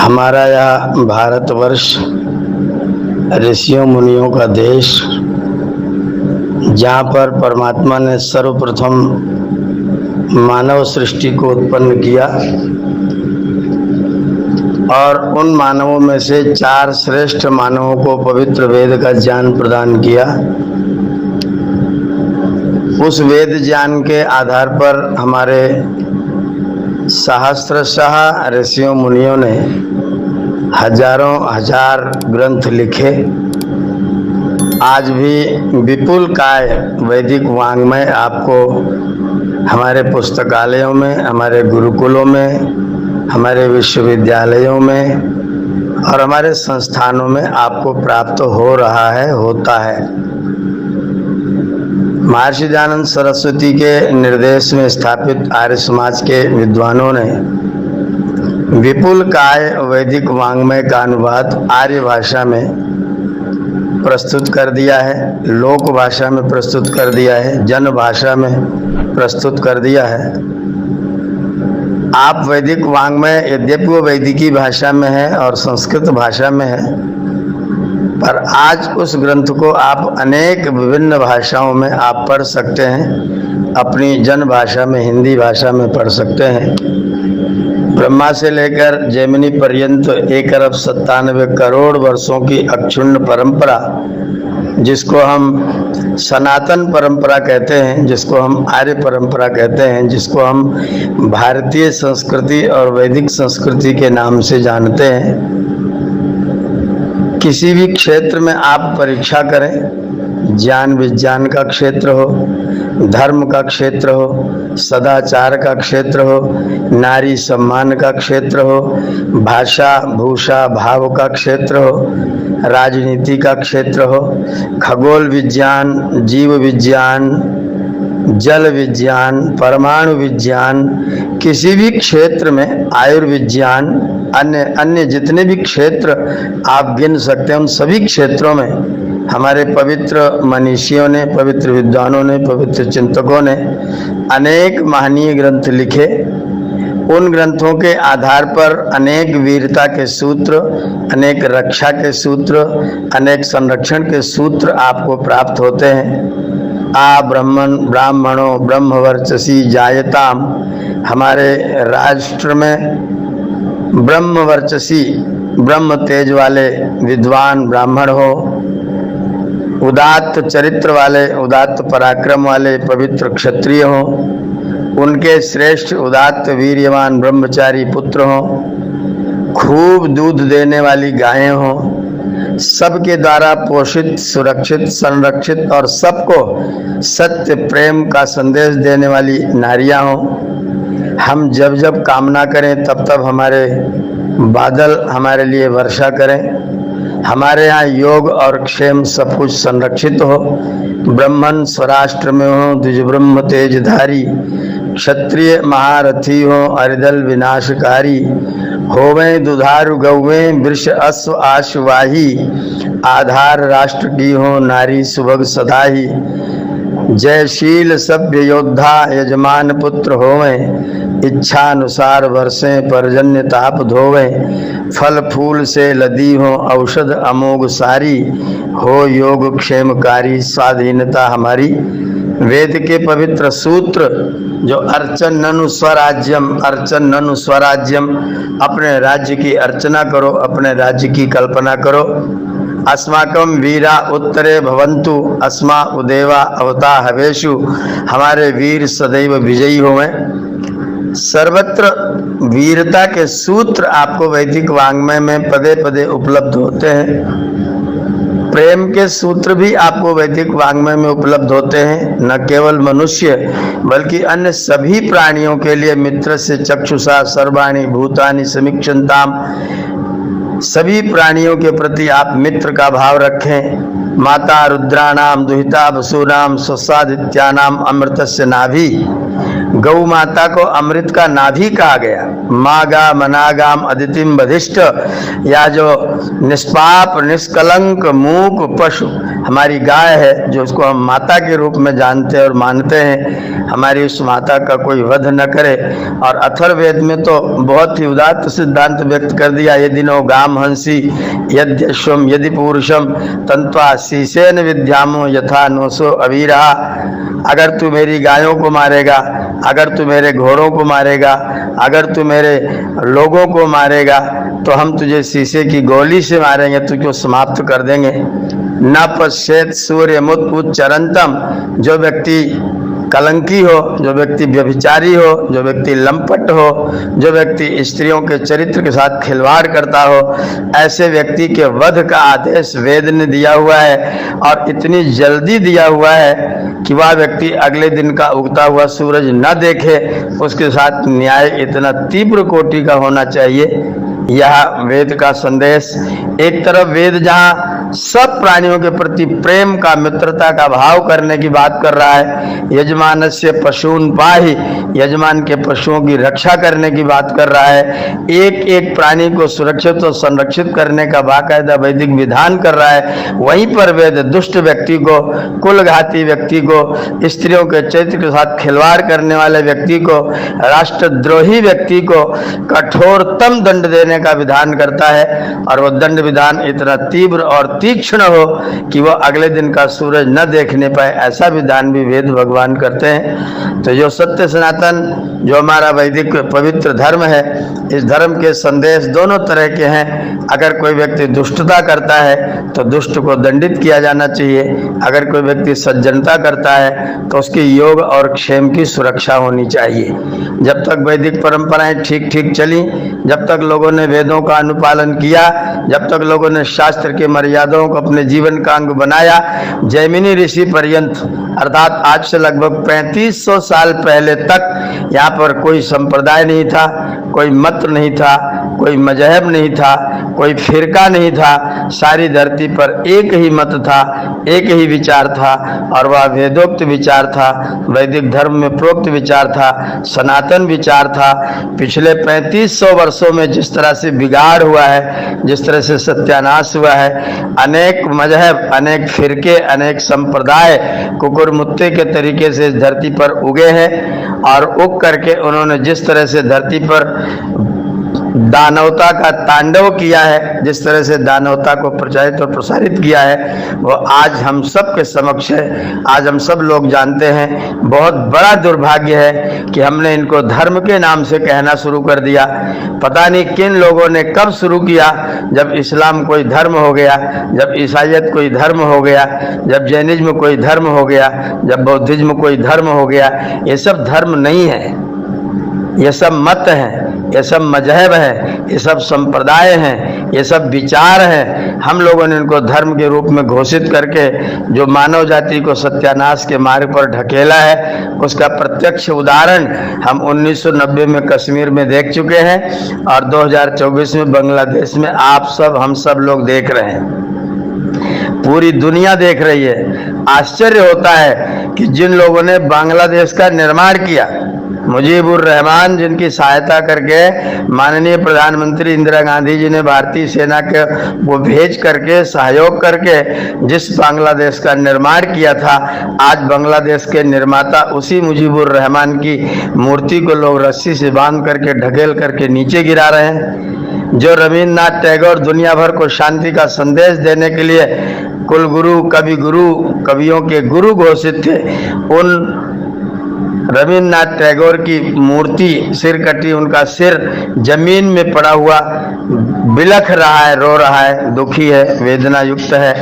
हमारा यह भारतवर्ष ऋषियों मुनियों का देश, जहाँ पर परमात्मा ने सर्वप्रथम मानव सृष्टि को उत्पन्न किया और उन मानवों में से 4 श्रेष्ठ मानवों को पवित्र वेद का ज्ञान प्रदान किया। उस वेद ज्ञान के आधार पर हमारे सहस्त्रशः ऋषियों मुनियों ने हजारों हजार ग्रंथ लिखे। आज भी विपुल काय वैदिक वाङ्मय आपको हमारे पुस्तकालयों में, हमारे गुरुकुलों में, हमारे विश्वविद्यालयों में और हमारे संस्थानों में आपको प्राप्त हो रहा है, होता है। महर्षि दयानंद सरस्वती के निर्देश में स्थापित आर्य समाज के विद्वानों ने विपुल काय वैदिक वाङ्मय का अनुवाद आर्य भाषा में प्रस्तुत कर दिया है, लोक भाषा में प्रस्तुत कर दिया है, जन भाषा में प्रस्तुत कर दिया है। आप वैदिक वाङ्मय यद्यपि वो वैदिकी भाषा में है और संस्कृत भाषा में है, पर आज उस ग्रंथ को आप अनेक विभिन्न भाषाओं में आप पढ़ सकते हैं। अपनी जन भाषा में, हिंदी भाषा में पढ़ सकते हैं। ब्रह्मा से लेकर जैमिनी पर्यंत 1 अरब 97 करोड़ वर्षों की अक्षुण्ण परंपरा, जिसको हम सनातन परंपरा कहते हैं, जिसको हम आर्य परंपरा कहते हैं, जिसको हम भारतीय संस्कृति और वैदिक संस्कृति के नाम से जानते हैं। किसी भी क्षेत्र में आप परीक्षा करें, ज्ञान विज्ञान का क्षेत्र हो, धर्म का क्षेत्र हो, सदाचार का क्षेत्र हो, नारी सम्मान का क्षेत्र हो, भाषा भूषा भाव का क्षेत्र हो, राजनीति का क्षेत्र हो, खगोल विज्ञान, जीव विज्ञान, जल विज्ञान, परमाणु विज्ञान, किसी भी क्षेत्र में, आयुर्विज्ञान, अन्य जितने भी क्षेत्र आप गिन सकते हैं, उन सभी क्षेत्रों में हमारे पवित्र मनीषियों ने, पवित्र विद्वानों ने, पवित्र चिंतकों ने अनेक महनीय ग्रंथ लिखे। उन ग्रंथों के आधार पर अनेक वीरता के सूत्र, अनेक रक्षा के सूत्र, अनेक संरक्षण के सूत्र आपको प्राप्त होते हैं। ब्राह्मणों ब्रह्मवर्चसी जायताम, हमारे राष्ट्र में ब्रह्मवर्चसी, ब्रह्म तेज वाले विद्वान ब्राह्मण हो, उदात्त चरित्र वाले, उदात्त पराक्रम वाले पवित्र क्षत्रिय हों, उनके श्रेष्ठ उदात्त वीर्यवान ब्रह्मचारी पुत्र हों, खूब दूध देने वाली गायें हों, सबके द्वारा पोषित, सुरक्षित, संरक्षित और सबको सत्य प्रेम का संदेश देने वाली नारियां हों। हम जब जब कामना करें तब तब हमारे बादल हमारे लिए वर्षा करें। हमारे यहाँ योग और क्षेम सब कुछ संरक्षित हो। ब्राह्मण स्वराष्ट्र में हो, द्विज ब्रह्म तेजधारी, क्षत्रिय महारथी हो, अरिदल विनाशकारी, होवें दुधारू गौवें, वृष अश्व आशवाही, आधार राष्ट्र की हो, नारी सुभग सदाही, जयशील सभ्य योद्धा यजमान पुत्र होवें, इच्छा अनुसार वर्षें पर्जन्य ताप धोवें, फल फूल से लदी हो औषध अमोघ सारी, हो योग क्षेमकारी स्वाधीनता हमारी। वेद के पवित्र सूत्र जो अर्चन ननु स्वराज्यम, अर्चन ननु स्वराज्यम, अपने राज्य की अर्चना करो, अपने राज्य की कल्पना करो। अस्माकम वीरा उत्तरे भवन्तु, अस्मा उदेवा अवता हवेशु, हमारे वीर सदैव विजयी होवें। सर्वत्र वीरता के सूत्र आपको वैदिक वाङ्मय में पदे पदे उपलब्ध होते हैं। प्रेम के सूत्र भी आपको वैदिक वाङ्मय में उपलब्ध होते हैं। न केवल मनुष्य बल्कि अन्य सभी प्राणियों के लिए मित्र से चक्षुषा सर्वाणि भूतानि समीक्षन्ताम, सभी प्राणियों के प्रति आप मित्र का भाव रखें। माता रुद्राणाम दुहिता वसूनाम स्वसादित्यानाम अमृतस्य नाभि। गौ माता को अमृत का नाभि कहा गया। मागा मनागाम अदितिम वधिष्ठ, या जो निष्पाप निष्कलंक मूक पशु हमारी गाय है, जो उसको हम माता के रूप में जानते और मानते हैं, हमारी उस माता का कोई वध न करे। और अथर्ववेद में तो बहुत ही उदात्त सिद्धांत व्यक्त कर दिया, यदि नो गाम हंसी यद्यश्वम यदि पुरुषम तंत्वा शीशेन विद्यामो यथा नोसो अवीरा। अगर तू मेरी गायों को मारेगा, अगर तू मेरे घोड़ों को मारेगा, अगर तू मेरे लोगों को मारेगा, तो हम तुझे शीशे की गोली से मारेंगे, तुझको समाप्त कर देंगे। न पश्चेत सूर्य मुत चरंतम, जो व्यक्ति कलंकी हो, जो व्यक्ति व्यभिचारी हो, जो व्यक्ति लंपट हो, जो व्यक्ति स्त्रियों के चरित्र के साथ खिलवाड़ करता हो, ऐसे व्यक्ति के वध का आदेश वेद ने दिया हुआ है। और इतनी जल्दी दिया हुआ है कि वह व्यक्ति अगले दिन का उगता हुआ सूरज न देखे, उसके साथ न्याय इतना तीव्र कोटि का होना चाहिए। यह वेद का संदेश। एक तरफ वेद जहाँ सब प्राणियों के प्रति प्रेम का, मित्रता का भाव करने की बात कर रहा है, यजमानस्य पशून पाहि, यजमान के पशुओं की रक्षा करने की बात कर रहा है, एक एक प्राणी को सुरक्षित और संरक्षित करने का बाकायदा वैदिक विधान कर रहा है, वहीं पर वेद दुष्ट व्यक्ति को, कुलघाती व्यक्ति को, स्त्रियों के चरित्र के साथ खिलवाड़ करने वाले व्यक्ति को, राष्ट्रद्रोही व्यक्ति को कठोरतम दंड देने का विधान करता है। और वह दंड विधान इतना तीव्र और तीक्ष्ण हो कि वह अगले दिन का सूरज न देखने पाए, ऐसा विधान भी वेद भगवान करते हैं। तो जो सत्य सनातन, जो हमारा वैदिक पवित्र धर्म है, इस धर्म के संदेश दोनों तरह के हैं। अगर कोई व्यक्ति दुष्टता करता है तो दुष्ट को दंडित किया जाना चाहिए, अगर कोई व्यक्ति सज्जनता करता है तो उसके योग और क्षेम की सुरक्षा होनी चाहिए। जब तक वैदिक परंपराएं ठीक ठीक चली, जब तक लोगों ने वेदों का अनुपालन किया, जब तक लोगों ने शास्त्र के मर्यादाओं को अपने जीवन का अंग बनाया, जैमिनी ऋषि पर्यंत, अर्थात आज से लगभग 3500 साल पहले तक यहाँ पर कोई संप्रदाय नहीं था, कोई मत नहीं था, कोई मजहब नहीं था, कोई फिरका नहीं था। सारी धरती पर एक ही मत था, एक ही विचार था, और वह वेदोक्त विचार था, वैदिक धर्म में प्रोक्त विचार था, सनातन विचार था। पिछले 3500 वर्षों में जिस तरह से बिगाड़ हुआ है, जिस तरह से सत्यानाश हुआ है, अनेक मजहब, अनेक फिरके, अनेक संप्रदाय कुकुरमुत्ते के तरीके से इस धरती पर उगे हैं। और उग करके उन्होंने जिस तरह से धरती पर दानवता का तांडव किया है, जिस तरह से दानवता को प्रचारित और प्रसारित किया है, वो आज हम सब के समक्ष है। आज हम सब लोग जानते हैं। बहुत बड़ा दुर्भाग्य है कि हमने इनको धर्म के नाम से कहना शुरू कर दिया। पता नहीं किन लोगों ने कब शुरू किया, जब इस्लाम कोई धर्म हो गया, जब ईसाइयत कोई धर्म हो गया, जब जैनिज्म कोई धर्म हो गया, जब बौद्धिज्म कोई धर्म हो गया। ये सब धर्म नहीं है, ये सब मत हैं, ये सब मजहब है, ये सब संप्रदाय हैं, ये सब विचार हैं। हम लोगों ने इनको धर्म के रूप में घोषित करके जो मानव जाति को सत्यानाश के मार्ग पर ढकेला है, उसका प्रत्यक्ष उदाहरण हम 1990 में कश्मीर में देख चुके हैं और 2024 में बांग्लादेश में आप सब, हम सब लोग देख रहे हैं। पूरी दुनिया देख रही है। आश्चर्य होता है कि जिन लोगों ने बांग्लादेश का निर्माण किया, मुजीबुर रहमान, जिनकी सहायता करके माननीय प्रधानमंत्री इंदिरा गांधी जी ने भारतीय सेना के वो भेज करके, सहयोग करके जिस बांग्लादेश का निर्माण किया था, आज बांग्लादेश के निर्माता उसी मुजीबुर रहमान की मूर्ति को लोग रस्सी से बांध करके, ढकेल करके नीचे गिरा रहे हैं। जो रविन्द्रनाथ टैगोर दुनिया भर को शांति का संदेश देने के लिए कुलगुरु, कवि गुरु, कवियों के गुरु घोषित थे, उन रविन्द्रनाथ टैगोर की मूर्ति सिर कटी, उनका सिर जमीन में पड़ा हुआ बिलख रहा है, रो रहा है, दुखी है, वेदना युक्त है।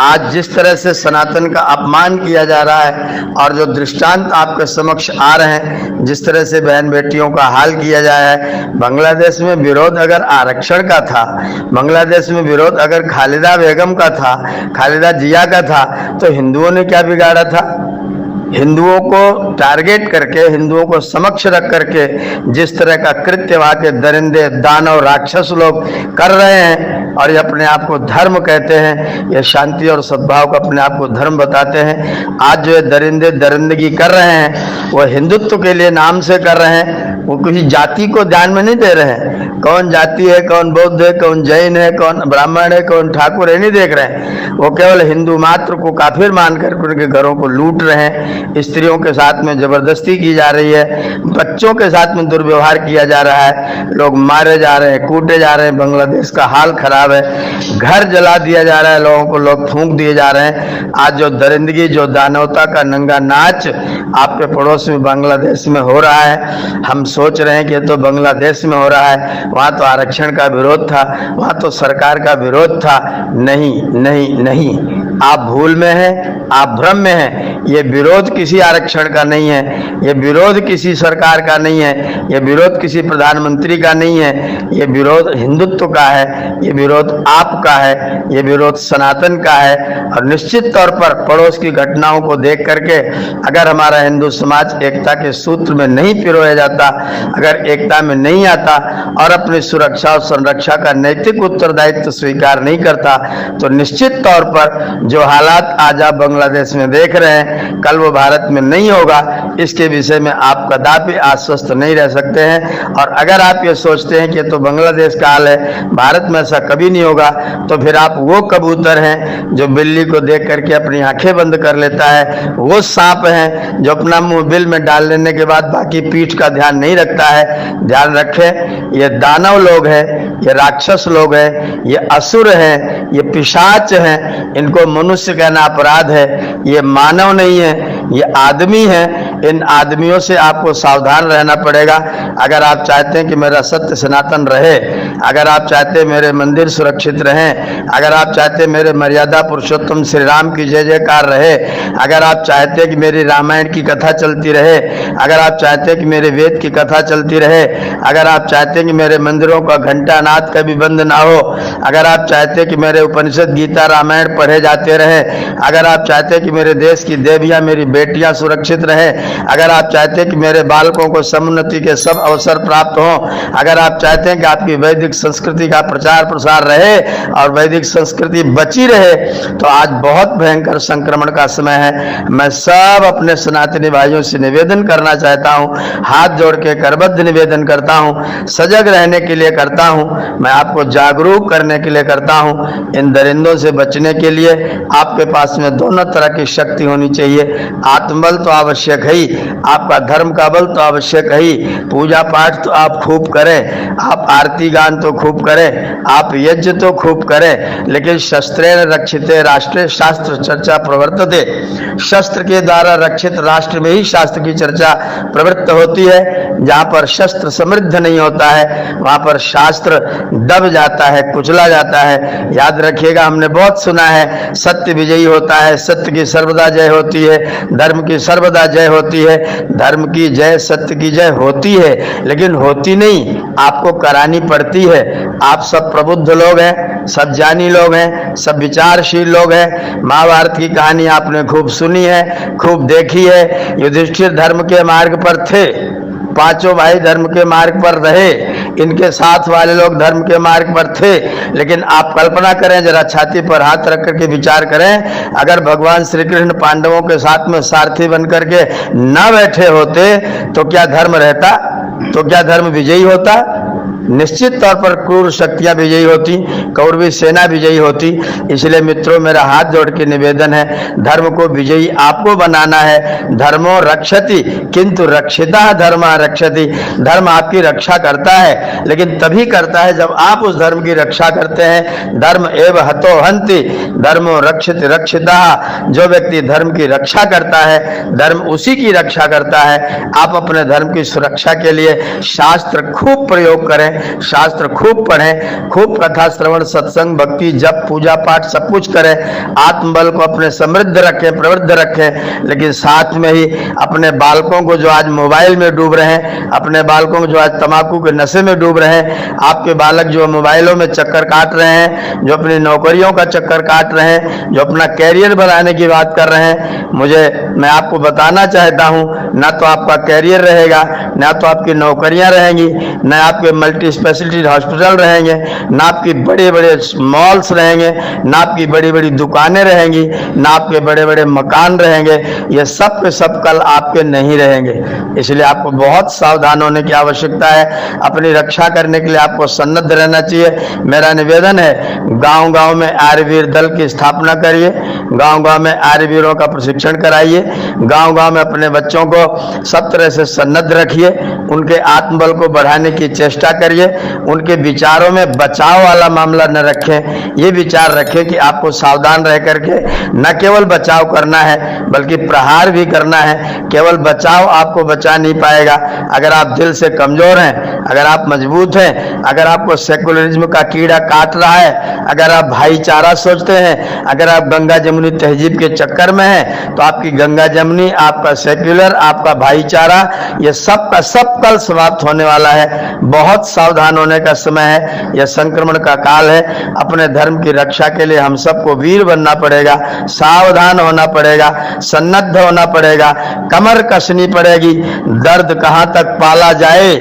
आज जिस तरह से सनातन का अपमान किया जा रहा है और जो दृष्टांत आपके समक्ष आ रहे हैं, जिस तरह से बहन बेटियों का हाल किया जा रहा है। बांग्लादेश में विरोध अगर आरक्षण का था, बांग्लादेश में विरोध अगर खालिदा बेगम का था, खालिदा जिया का था, तो हिंदुओं ने क्या बिगाड़ा था? हिंदुओं को टारगेट करके, हिंदुओं को समक्ष रख करके जिस तरह का कृत्य वहां के दरिंदे, दानव, राक्षस लोग कर रहे हैं, और ये अपने आप को धर्म कहते हैं, ये शांति और सद्भाव को अपने आप को धर्म बताते हैं। आज जो ये दरिंदे दरिंदगी कर रहे हैं वो हिंदुत्व के लिए नाम से कर रहे हैं, वो किसी जाति को ध्यान में नहीं दे रहे हैं। कौन जाति है, कौन बौद्ध है, कौन जैन है, कौन ब्राह्मण है, कौन ठाकुर है, नहीं देख रहे हैं। वो केवल हिंदू मात्र को काफिर मानकर उनके घरों को लूट रहे हैं। स्त्रियों के साथ में जबरदस्ती की जा रही है, बच्चों के साथ में दुर्व्यवहार किया जा रहा है, लोग मारे जा रहे हैं, कूटे जा रहे हैं। बांग्लादेश का हाल खराब है, घर जला दिया जा रहा है, लोगों को लोग फूंक दिए जा रहे हैं। आज जो दरिंदगी, जो दानवता का नंगा नाच आपके पड़ोस में बांग्लादेश में हो रहा है, हम सोच रहे हैं कि तो बांग्लादेश में हो रहा है, वहां तो आरक्षण का विरोध था, वहां तो सरकार का विरोध था। नहीं नहीं नहीं, आप भूल में हैं, आप भ्रम में हैं। ये विरोध किसी आरक्षण का नहीं है, ये विरोध किसी सरकार का नहीं है, ये विरोध किसी प्रधानमंत्री का नहीं है, ये विरोध हिंदुत्व का है, ये विरोध आपका है, ये विरोध सनातन का है। और निश्चित तौर पर पड़ोस की घटनाओं को देख करके अगर हमारा हिंदू समाज एकता के सूत्र में नहीं पिरोया जाता, अगर एकता में नहीं आता और अपनी सुरक्षा और संरक्षा का नैतिक उत्तरदायित्व स्वीकार नहीं करता, तो निश्चित तौर पर जो हालात आज आप बांग्लादेश में देख रहे हैं, कल वो भारत में नहीं होगा। इसके विषय में आप कदापि आश्वस्त नहीं रह सकते हैं। और अगर आप ये सोचते हैं कि तो बांग्लादेश का हाल है, भारत में ऐसा कभी नहीं होगा, तो फिर आप वो कबूतर हैं जो बिल्ली को देख करके अपनी आंखें बंद कर लेता है, वो सांप हैं जो अपना मुंह बिल में डाल लेने के बाद बाकी पीठ का ध्यान नहीं रखता है। ध्यान रखें, ये दानव लोग हैं, ये राक्षस लोग हैं, ये असुर हैं, ये पिशाच हैं, इनको मनुष्य कहना अपराध है। ये मानव नहीं है, ये आदमी है। इन आदमियों से आपको सावधान रहना पड़ेगा। अगर आप चाहते हैं कि मेरा सत्य सनातन रहे, अगर आप चाहते हैं मेरे मंदिर सुरक्षित रहें, अगर आप चाहते हैं मेरे मर्यादा पुरुषोत्तम श्री राम की जय जयकार रहे, अगर आप चाहते हैं कि मेरी रामायण की कथा चलती रहे, अगर आप चाहते हैं कि मेरे वेद की कथा चलती रहे, अगर आप चाहते हैं कि मेरे मंदिरों का घंटा नाद कभी बंद ना हो, अगर आप चाहते हैं कि मेरे उपनिषद गीता रामायण पढ़े जाते रहे, अगर आप चाहते हैं कि मेरे देश की देवियां, मेरी बेटियां सुरक्षित रहे, अगर आप चाहते हैं कि मेरे बालकों को समुन्नति के सब अवसर प्राप्त हों, अगर आप चाहते हैं कि आपकी वैदिक संस्कृति का प्रचार प्रसार रहे और वैदिक संस्कृति बची रहे, तो आज बहुत भयंकर संक्रमण का समय है। मैं सब अपने सनातनी भाइयों से निवेदन करना चाहता हूं, हाथ जोड़ के करबद्ध निवेदन करता हूं, सजग रहने के लिए करता हूं, मैं आपको जागरूक करने के लिए करता हूं। इन दरिंदों से बचने के लिए आपके पास में दोनों तरह की शक्ति होनी चाहिए। आत्मबल तो आवश्यक है ही, आपका धर्म का बल तो आवश्यक है ही। पूजा पाठ तो आप खूब करें, आप आरती गान तो खूब करें, आप यज्ञ तो खूब करें, लेकिन शस्त्रेण रक्षिते राष्ट्रे शास्त्र चर्चा प्रवर्तते। शस्त्र के द्वारा रक्षित राष्ट्र में ही शास्त्र की चर्चा प्रवृत्त होती है। जहां पर शस्त्र समृद्ध नहीं होता है, वहां पर शास्त्र दब जाता है, कुचला जाता है। याद रखिएगा, हमने बहुत सुना है, सत्य विजयी होता है, सत्य की सर्वदा जय होती है, धर्म की सर्वदा जय होती है। धर्म की जय, सत्य की जय होती है, लेकिन होती नहीं, आपको करानी पड़ती है। आप सब प्रबुद्ध लोग हैं, सब ज्ञानी लोग हैं, सब विचारशील लोग हैं। महाभारत की कहानी आपने खूब सुनी है, खूब देखी है। युधिष्ठिर धर्म के मार्ग पर थे, पांचों भाई धर्म के मार्ग पर रहे, इनके साथ वाले लोग धर्म के मार्ग पर थे। लेकिन आप कल्पना करें, जरा छाती पर हाथ रख करके विचार करें, अगर भगवान श्री कृष्ण पांडवों के साथ में सारथी बन करके न बैठे होते तो क्या धर्म रहता, तो क्या धर्म विजयी होता? निश्चित तौर पर क्रूर शक्तियां विजयी होती, कौरवी सेना विजयी होती। इसलिए मित्रों, मेरा हाथ जोड़ के निवेदन है, धर्म को विजयी आपको बनाना है। धर्मो रक्षति किंतु रक्षिता धर्म रक्षति। धर्म आपकी रक्षा करता है, लेकिन तभी करता है जब आप उस धर्म की रक्षा करते हैं। धर्म एव हतो हन्ति, धर्मो रक्षति रक्षिता। जो व्यक्ति धर्म की रक्षा करता है, धर्म उसी की रक्षा करता है। आप अपने धर्म की सुरक्षा के लिए शास्त्र खूब प्रयोग करें, शास्त्र खूब पढ़ें, खूब कथा श्रवण, सत्संग, भक्ति, जप, पूजा पाठ सब कुछ करें। आत्मबल को अपने समृद्ध रखें, प्रवृद्ध रखें, लेकिन साथ में ही अपने बालकों को जो आज मोबाइल में डूब रहे हैं, अपने बालकों को जो आज तंबाकू के नशे में डूब रहे हैं, आपके बालक जो मोबाइलों में चक्कर काट रहे हैं, जो अपनी नौकरियों का चक्कर काट रहे हैं, जो अपना कैरियर बनाने की बात कर रहे हैं, मैं आपको बताना चाहता हूं, ना तो आपका कैरियर रहेगा, ना तो आपकी नौकरियां रहेंगी, ना आपके मल्टी स्पेशलिटी हॉस्पिटल रहेंगे, ना आपकी बड़े बड़े मॉल्स रहेंगे, ना आपकी बड़ी बड़ी दुकानें रहेंगी, ना आपके बड़े बड़े मकान रहेंगे। ये सब के सब कल आपके नहीं रहेंगे। इसलिए आपको बहुत सावधान होने की आवश्यकता है। अपनी रक्षा करने के लिए आपको सन्नद्ध रहना चाहिए। मेरा निवेदन है, गांव-गांव में आर्यवीर दल की स्थापना करिए, गांव-गांव में आर्यवीरों का प्रशिक्षण कराइए, गांव-गांव में अपने बच्चों को सब तरह से सन्नद्ध रखिए, उनके आत्मबल को बढ़ाने की चेष्टा करिए, उनके विचारों में बचाव वाला मामला न रखें। ये विचार रखें कि आपको सावधान रह करके न केवल बचाव करना है बल्कि प्रहार भी करना है। केवल बचाव आपको बचा नहीं पाएगा। अगर आप दिल से कमजोर हैं, अगर आप मजबूत हैं, अगर आपको सेकुलरिज्म का कीड़ा काट रहा है, अगर आप भाईचारा सोचते हैं, अगर आप गंगा जमुनी तहजीब के चक्कर में हैं, तो आपकी गंगा जमुनी, आपका सेक्युलर, आपका भाईचारा, ये सब का सब कल समाप्त होने वाला है। बहुत सावधान होने का समय है। यह संक्रमण का काल है। अपने धर्म की रक्षा के लिए हम सबको वीर बनना पड़ेगा, सावधान होना पड़ेगा, सन्नद्ध होना पड़ेगा, कमर कसनी पड़ेगी। दर्द कहां तक पाला जाए,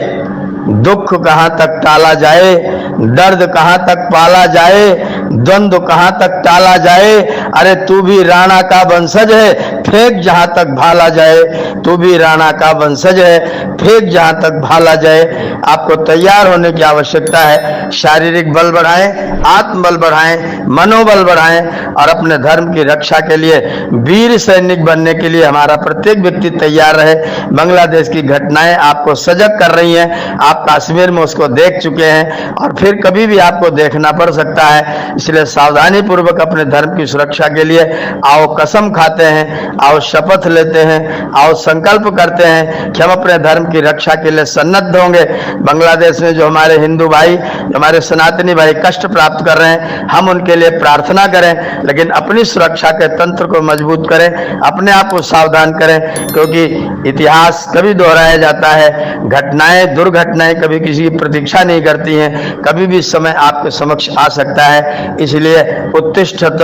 दुख कहां तक टाला जाए, दर्द कहां तक पाला जाए, द्वंद्व कहां तक टाला जाए। अरे तू भी राणा का वंशज है, फेंक जहां तक भाला जाए। तू भी राणा का वंशज है, फेंक जहां तक भाला जाए। आपको तैयार होने की आवश्यकता है। शारीरिक बल बढ़ाएं, आत्मबल बढ़ाएं, मनोबल बढ़ाएं और अपने धर्म की रक्षा के लिए वीर सैनिक बनने के लिए हमारा प्रत्येक व्यक्ति तैयार रहे। बांग्लादेश की घटनाएं आपको सजग कर रही हैं। आप कश्मीर में उसको देख चुके हैं और फिर कभी भी आपको देखना पड़ सकता है। इसलिए सावधानी पूर्वक अपने धर्म की सुरक्षा के लिए आओ कसम खाते हैं, आओ शपथ लेते हैं, आओ संकल्प करते हैं कि हम अपने धर्म की रक्षा के लिए सन्नद्ध होंगे। बांग्लादेश में जो हमारे हिंदू भाई, हमारे सनातनी भाई कष्ट प्राप्त कर रहे हैं, हम उनके लिए प्रार्थना करें, लेकिन अपनी सुरक्षा के तंत्र को मजबूत करें, अपने आप को सावधान करें, क्योंकि इतिहास कभी दोहराया जाता है। घटनाएं, दुर्घटनाएं कभी किसी की प्रतीक्षा नहीं करती हैं। कभी भी समय आपके समक्ष आ सकता है। इसलिए उत्तिष्ठत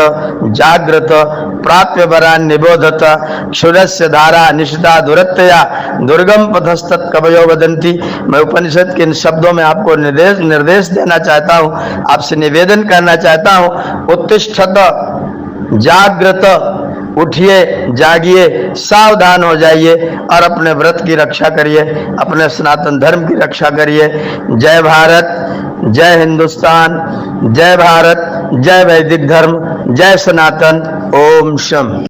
जागृत प्राप्य वरान निबोधत क्षुरस्य धारा निशिता दुरत्यया दुर्गम पथस्तत् कवयो वदन्ति। मैं उपनिषद के इन शब्दों में आपको निर्देश देना चाहता हूं, आपसे निवेदन करना चाहता हूं। उत्तिष्ठत जागृत, उठिए, जागिए, सावधान हो जाइए और अपने व्रत की रक्षा करिए, अपने सनातन धर्म की रक्षा करिए। जय भारत, जय हिंदुस्तान, जय भारत, जय वैदिक धर्म, जय सनातन। ओम शम।